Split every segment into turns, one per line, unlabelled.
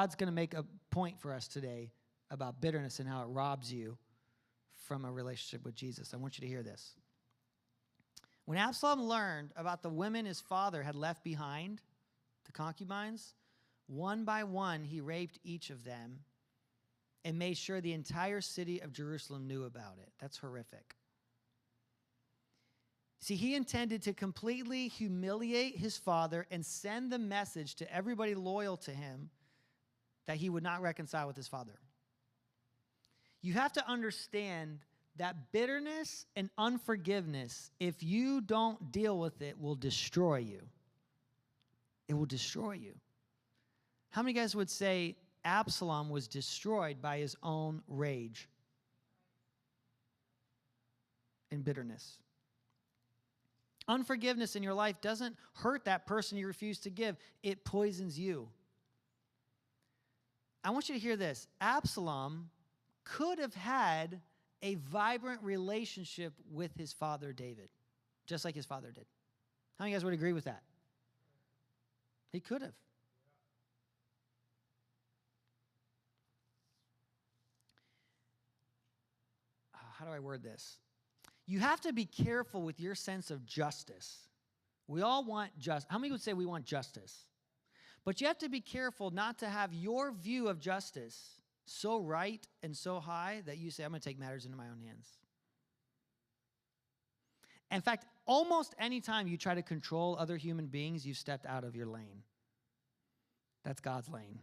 God's going to make a point for us today about bitterness and how it robs you from a relationship with Jesus. I want you to hear this. When Absolom learned about the women his father had left behind, the concubines, one by one he raped each of them and made sure the entire city of Jerusalem knew about it. That's horrific. See, he intended to completely humiliate his father and send the message to everybody loyal to him that he would not reconcile with his father. You have to understand that bitterness and unforgiveness, if you don't deal with it, will destroy you. It will destroy you. How many guys would say Absolom was destroyed by his own rage and bitterness? Unforgiveness in your life doesn't hurt that person you refuse to give. It poisons you. I want you to hear this. Absolom could have had a vibrant relationship with his father David, just like his father did. How many of you guys would agree with that? He could have. How do I word this? You have to be careful with your sense of justice. We all want justice. How many would say we want justice? But you have to be careful not to have your view of justice so right and so high that you say, I'm going to take matters into my own hands. In fact, almost any time you try to control other human beings, you've stepped out of your lane. That's God's lane.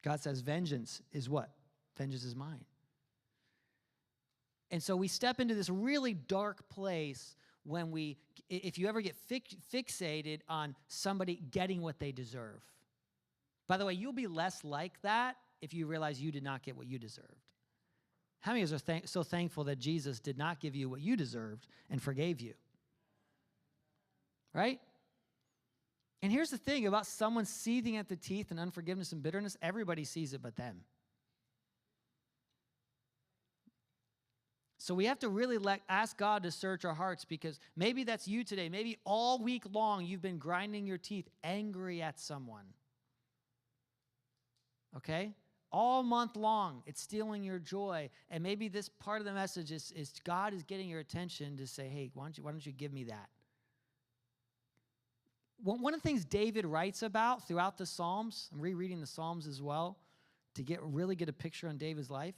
God says vengeance is what? Vengeance is mine. And so we step into this really dark place when if you ever get fixated on somebody getting what they deserve. By the way, you'll be less like that if you realize you did not get what you deserved. How many of us are so thankful that Jesus did not give you what you deserved and forgave you? Right? And here's the thing about someone seething at the teeth in unforgiveness and bitterness, everybody sees it but them. So we have to really ask God to search our hearts, because maybe that's you today. Maybe all week long you've been grinding your teeth angry at someone. Okay? All month long it's stealing your joy. And maybe this part of the message is God is getting your attention to say, hey, why don't you give me that? One of the things David writes about throughout the Psalms, I'm rereading the Psalms as well to really get a picture on David's life,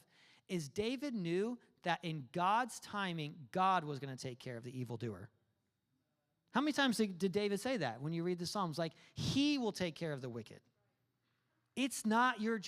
is David knew that in God's timing, God was going to take care of the evildoer. How many times did David say that when you read the Psalms? Like, he will take care of the wicked. It's not your job.